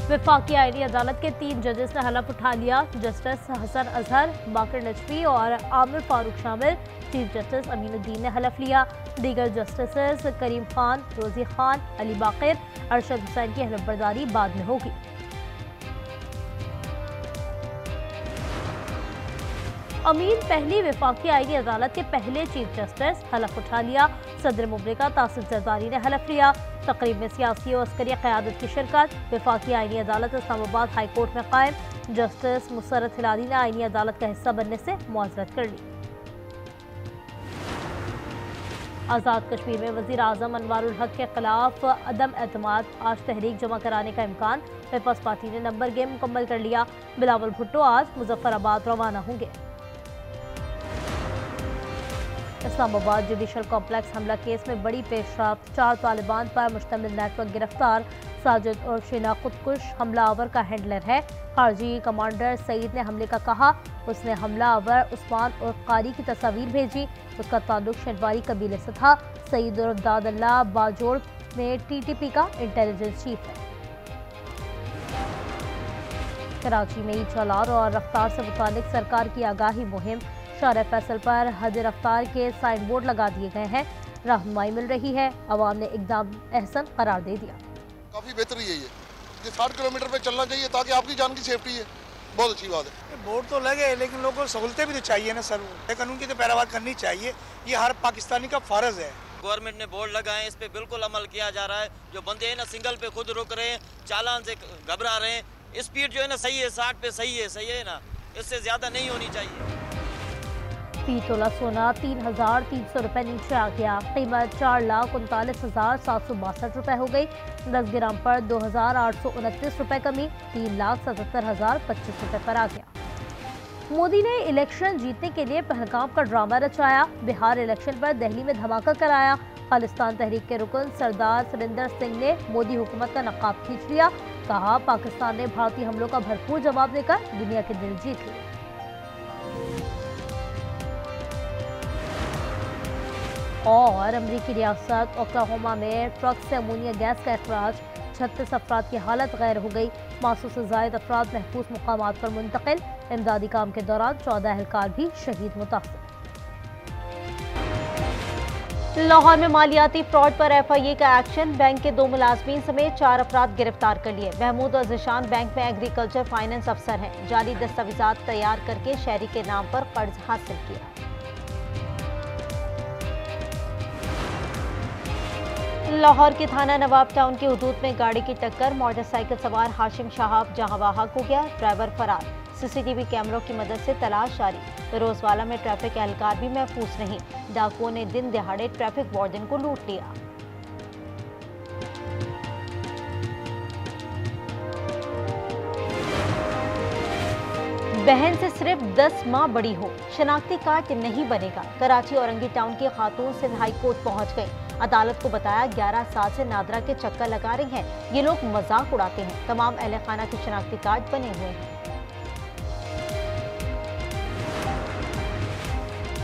वफाकी आईनी अदालत के 3 जजेस ने हलफ उठा लिया। जस्टिस हसन अजहर, बाकर नजफी और आमिर फारूक शामिल। चीफ जस्टिस अमीनुद्दीन ने हलफ लिया। दीगर जस्टिस करीम खान, रोजी खान, अली बाकर, अरशद हुसैन की हलफ बर्दारी बाद में होगी। अमीन पहली वफाकी आईनी अदालत के पहले चीफ जस्टिस, हलफ उठा लिया। सदर मुमलिका तासिर जरदारी ने हलफ लिया। तकरीब में सियासी और अस्करी क़यादत की शिरकत। वफाकी आईनी अदालत इस्लामाबाद हाई कोर्ट में कायम। जस्टिस मुसर्रत हिलाली ने आईनी अदालत का हिस्सा बनने से मुआज़रत कर ली। आज़ाद कश्मीर में वज़ीर आज़म अनवारुल हक के खिलाफ अदम एतमाद, आज तहरीक जमा कराने का इम्कान। पीपल्स पार्टी ने नंबर गेम मुकम्मल कर लिया। बिलावल भुट्टो आज मुजफ्फराबाद रवाना होंगे। इस्लामाबाद जुडिशल कॉम्प्लेक्स हमला केस में बड़ी पेशरफ्त। 4 तालिबान पर मुश्तमिल नेटवर्क गिरफ्तार। साजिद और शीना खुदकुश हमलावर का हैंडलर है। खारजी कमांडर सईद ने हमले का कहा। उसने हमलावर उस्मान और कारी की तस्वीर भेजी। उसका ताल्लुक शेरवारी कबीले से था। सईद और दादल्ला बाजोड़ में TTP का इंटेलिजेंस चीफ है। कराची में ईद चालान और रफ्तार से मुतालिक सरकार की आगाही मुहिम। शारा फैसल पर हद रफ्तार के साइन बोर्ड लगा दिए गए हैं। रहनुमाई मिल रही है। अवाम ने इक़दाम एहसन करार दे दिया। काफ़ी बेहतरी है ये 60 किलोमीटर पे चलना चाहिए ताकि आपकी जान की सेफ्टी है। बहुत अच्छी बात है। बोर्ड तो लगे लेकिन लोगों को सहूलतें भी तो चाहिए ना सर। कानून की तो पैरवार करनी चाहिए। ये हर पाकिस्तानी का फ़र्ज है। गवर्नमेंट ने बोर्ड लगाए, इस पे बिल्कुल अमल किया जा रहा है। जो बंदे हैं ना सिंगल पे खुद रुक रहे हैं, चालान से घबरा रहे हैं। स्पीड जो है ना सही है, 60 पे सही है ना, इससे ज़्यादा नहीं होनी चाहिए। 3 तोला सोना 3,300 रुपये नीचे आ गया। कीमत 4,39,762 रुपये हो गई। 10 ग्राम पर 2,829 रुपये कमी। 3,77,025 रुपये पर आ गया। मोदी ने इलेक्शन जीतने के लिए पहलगाम का ड्रामा रचाया। बिहार इलेक्शन पर दिल्ली में धमाका कराया। खालिस्तान तहरीक के रुकन सरदार सुरेंद्र सिंह ने मोदी हुकूमत का नकाब खींच लिया। कहा, पाकिस्तान ने भारतीय हमलों का भरपूर जवाब देकर दुनिया के दिल जीत लिए। और अमरीकी रियासत ओक्लाहोमा में ट्रक से अमोनिया गैस का अखराज। 36 अफराद की हालत गैर हो गई। 500 से ज़ायद अफराद महफूज मुकामात पर मुंतकिल। इमदादी काम के दौरान 14 एहलकार भी शहीद मुतासर। लाहौर में मालियाती फ्रॉड पर FIA का एक्शन। बैंक के 2 मुलाजमीन समेत 4 अफराद गिरफ्तार कर लिए। महमूद और ज़िशान बैंक में एग्रीकल्चर फाइनेंस अफसर हैं। जाली दस्तावेजात तैयार करके शहरी के नाम पर कर्ज हासिल किया। लाहौर के थाना नवाब टाउन की हदूद में गाड़ी की टक्कर। मोटरसाइकिल सवार हाशिम शहाब जहां वहां हो गया, ड्राइवर फरार। CCTV कैमरों की मदद से तलाश जारी। रोजवाला में ट्रैफिक एहलकार भी महफूज नहीं। डाकुओं ने दिन दिहाड़े ट्रैफिक वार्डन को लूट लिया। बहन से सिर्फ 10 माह बड़ी हो, शनाख्ती कार्ड नहीं बनेगा। कराची औरंगी टाउन की खातून सिंध हाई कोर्ट पहुंच गई। अदालत को बताया 11 साल से नादरा के चक्कर लगा रही हैं। ये लोग मजाक उड़ाते हैं। तमाम अहले खाना के शनाख्ती कार्ड बने हुए हैं।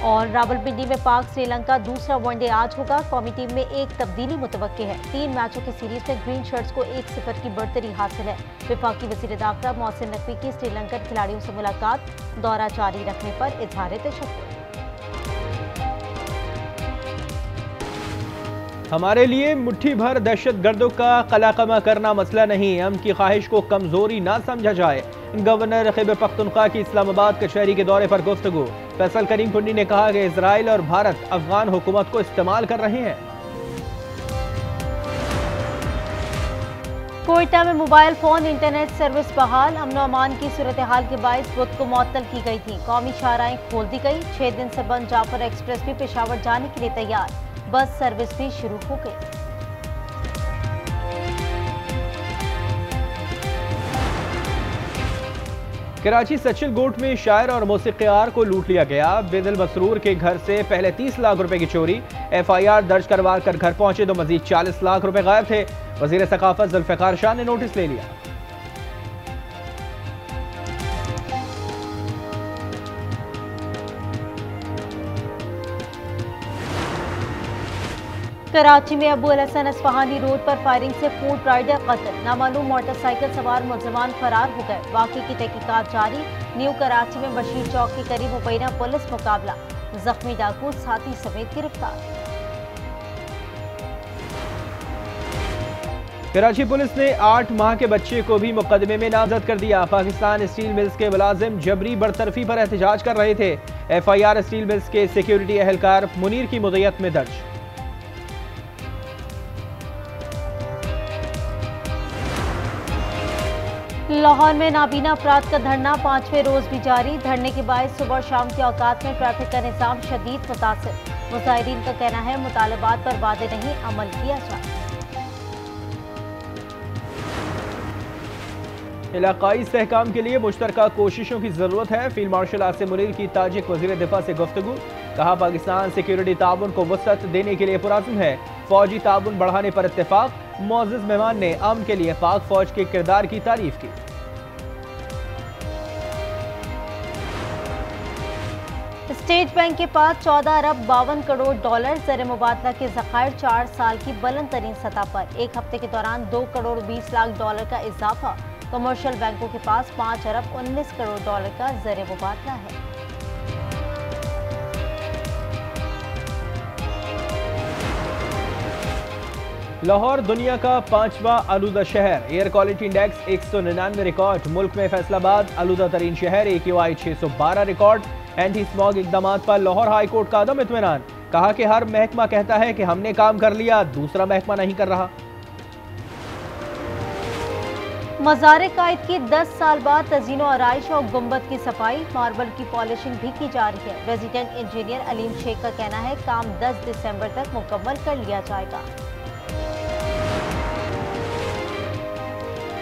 और रावलपिंडी में पाक श्रीलंका दूसरा वनडे आज होगा। कौमी टीम में एक तब्दीली मुतवक्की है। 3 मैचों की सीरीज में ग्रीन शर्ट्स को 1-0 की बढ़तरी हासिल है। वफाकी वज़ीर दाखिला मोहसिन नकवी की श्रीलंकन खिलाड़ियों से मुलाकात। दौरा जारी रखने पर इजहार तशक्कुर। हमारे लिए मुट्ठी भर दहशत गर्दों का कलाकमा करना मसला नहीं। हम की ख्वाहिश को कमजोरी ना समझा जाए। गवर्नर खैबर पख्तूनख्वा की इस्लामाबाद कचहरी के दौरे पर गुफ्तगू। फैसल करीम कुंडी ने कहा कि इजराइल और भारत अफगान हुकूमत को इस्तेमाल कर रहे हैं। कोयटा में मोबाइल फोन इंटरनेट सर्विस बहाल। अमन अमान की सूरत हाल के बायस बुध को मुअत्तल की गई थी। कौमी शाहराहें खोल दी गई। 6 दिन से बंद जाफर एक्सप्रेस भी पेशावर जाने के लिए तैयार। बस सर्विस भी शुरू हो गई। कराची सचिल गोट में शायर और मौसीक़ार को लूट लिया गया। बेदिल मसरूर के घर से पहले 30 लाख रुपए की चोरी। FIR दर्ज करवा कर घर पहुंचे तो मजीद 40 लाख रुपए गायब थे। वजीर सकाफत जुल्फ़िकार शाह ने नोटिस ले लिया। कराची में अबू अल हसन अस्फहानी रोड पर फायरिंग से फूड राइडर कत्ल, नामालूम मोटरसाइकिल सवार मुलजमान फरार हो गए। वाक़े की तहकीकात जारी। न्यू कराची में बशीर चौक के करीब मुबैना पुलिस मुकाबला, जख्मी डाकू साथी समेत गिरफ्तार। कराची पुलिस ने 8 माह के बच्चे को भी मुकदमे में नामजद कर दिया। पाकिस्तान स्टील मिल्स के मुलाजिम जबरी बरतरफी पर एहतजाज कर रहे थे। FIR स्टील मिल्स के सिक्योरिटी एहलकार मुनीर की मुद्दत में दर्ज। लाहौर में नाबीना अफराद का धरना 5वें रोज भी जारी। धरने के बायस सुबह और शाम के औकात में ट्रैफिक का निज़ाम शदीद मुतासिर। मुजाहिरीन का कहना है मुतालबात पर वादे नहीं अमल किया जाए। इलाकाई इस्तेहकाम के लिए मुश्तरका कोशिशों की जरूरत है। फील्ड मार्शल आसिम मुनीर की ताजिक वज़ीर दिफा से गुफ्तगू। कहा पाकिस्तान सिक्योरिटी ताउन को वसअत देने के लिए पुरअज़्म है। फौजी ताउन बढ़ाने पर इत्तेफाक। मुअज़्ज़िज़ मेहमान ने अमन के लिए पाक फौज के किरदार की तारीफ की। स्टेट बैंक के पास 14 अरब 52 करोड़ डॉलर ज़र मुबादला के ज़खायर 4 साल की बुलंद तरीन सतह पर। एक हफ्ते के दौरान 2 करोड़ 20 लाख डॉलर का इजाफा। कमर्शियल बैंकों के पास 5 अरब 19 करोड़ डॉलर का ज़र मुबादला है। लाहौर दुनिया का 5वां आलूदा शहर। Air quality index 199 record. मुल्क में फैसलाबाद आलूदा तरीन शहर। AQI 612 record. एंटी स्मॉग इकदाम पर लाहौर हाई कोर्ट का अदम इत्मीनान। कहा कि हर महकमा कहता है कि हमने काम कर लिया, दूसरा महकमा नहीं कर रहा। मज़ार कायद की 10 साल बाद तज़ीनो आराइश और गुंबद की सफाई, मार्बल की पॉलिशिंग भी की जा रही है। रेजिडेंट इंजीनियर अलीम शेख का कहना है काम 10 दिसंबर तक मुकम्मल कर लिया जाएगा।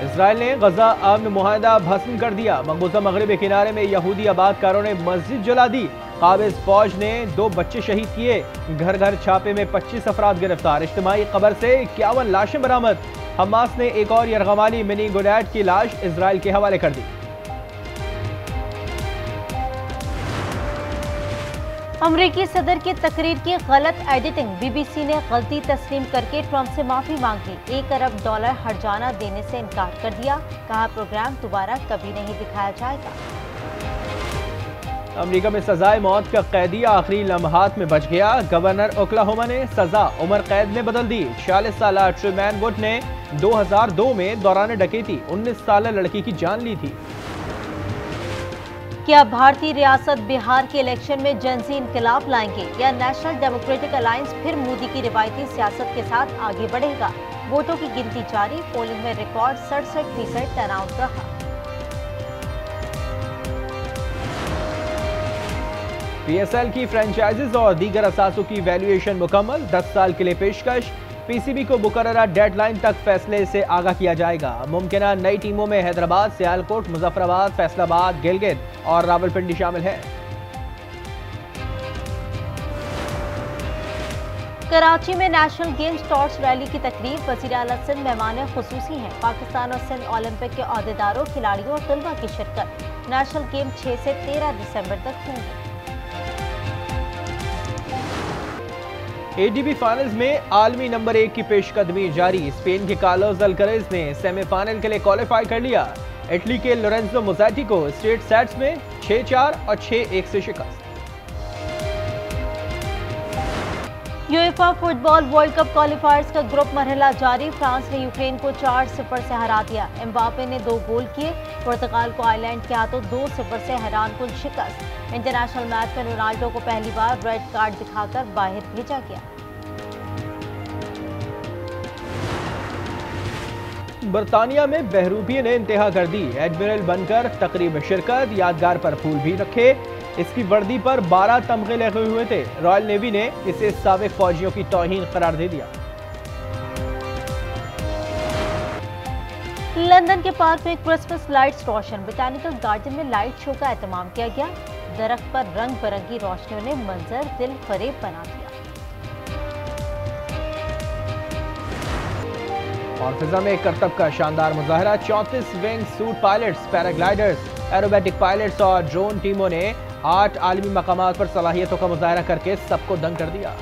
इसराइल ने गजा अमन मुआहदा भस्म कर दिया। मकबूजा मगरबी किनारे में यहूदी आबादकारों ने मस्जिद जला दी। काबिज फौज ने 2 बच्चे शहीद किए। घर घर छापे में 25 अफराद गिरफ्तार। इज्तिमाई कब्र से 51 लाशें बरामद। हमास ने एक और यरगमाली मिनी गुनैड की लाश इसराइल के हवाले कर दी। अमरीकी सदर की तकरीर की गलत एडिटिंग। BBC ने गलती तस्लीम करके ट्रंप से माफी मांग ली। 1 अरब डॉलर हर्जाना देने से इनकार कर दिया। कहा प्रोग्राम दोबारा कभी नहीं दिखाया जाएगा। अमेरिका में सजाए मौत का कैदी आखिरी लम्हात में बच गया। गवर्नर ओक्लाहोमा ने सजा उम्र कैद में बदल दी। 46 साल ट्रूमैन वुड ने 2002 में दौरान डकैती 19 साल लड़की की जान ली थी। क्या भारतीय रियासत बिहार के इलेक्शन में जनसी इनकलाब लाएंगे या नेशनल डेमोक्रेटिक अलायंस फिर मोदी की रिवायती सियासत के साथ आगे बढ़ेगा? वोटों की गिनती जारी। पोलिंग में रिकॉर्ड 67% टर्नआउट रहा। PSL की फ्रेंचाइजीज और दीगर असासों की वैल्यूएशन मुकम्मल। 10 साल के लिए पेशकश। PCB को मुकर्ररा डेडलाइन तक फैसले से आगाह किया जाएगा। मुमकिना नई टीमों में हैदराबाद, सियालकोट, मुजफ्फराबाद, फैसलाबाद, गिलगित और रावलपिंडी शामिल है। कराची में नेशनल गेम्स टॉर्च रैली की तकरीब। वज़ीर आला सिंध मेहमान खुसूसी हैं। पाकिस्तान और सिंध ओलंपिक के अहदेदारों, खिलाड़ियों और तलबा की शिरकत। नेशनल गेम 6 से 13 दिसंबर तक होंगे। ADB फाइनल्स में आलमी नंबर 1 की पेशकदमी जारी। स्पेन के कार्लोस अल्करेज ने सेमीफाइनल के लिए क्वालिफाई कर लिया। इटली के लोरेंजो मोज़ेटी को स्ट्रेट सेट्स में 6-4 और 6-1 से शिकस्त। यूएफा फुटबॉल वर्ल्ड कप क्वालिफायर्स का ग्रुप मरहला जारी। फ्रांस ने यूक्रेन को 4-0 से हरा दिया। एम्बापे ने 2 गोल किए। पुर्तगाल को आयरलैंड के हाथों 2-0 से हैरानकुन शिकस्त। इंटरनेशनल मैच में रोनाल्डो को पहली बार रेड कार्ड दिखाकर बाहर भेजा गया। बरतानिया में बहरूपिये ने इंतहा कर दी। एडमिरल बनकर तकरीब में शिरकत। यादगार पर फूल भी रखे। इसकी वर्दी पर 12 तमगे लगे हुए थे। रॉयल नेवी ने इसे साबिक फौजियों की तौहीन करार दे दिया। लंदन के पार्क में क्रिसमस लाइट्स रोशन। बोटैनिकल गार्डन में लाइट शो का एहतमाम किया गया। दरख्त पर रंग बिरंगी रोशनियों ने मंजर दिल फरेब बना दिया। और फिजा में करतब का शानदार मुजाहरा। 34 wing suit pilots, paragliders, aerobatic pilots और ड्रोन टीमों ने 8 आलमी मकामात पर सलाहियतों का मुजाहरा करके सबको दंग कर दिया।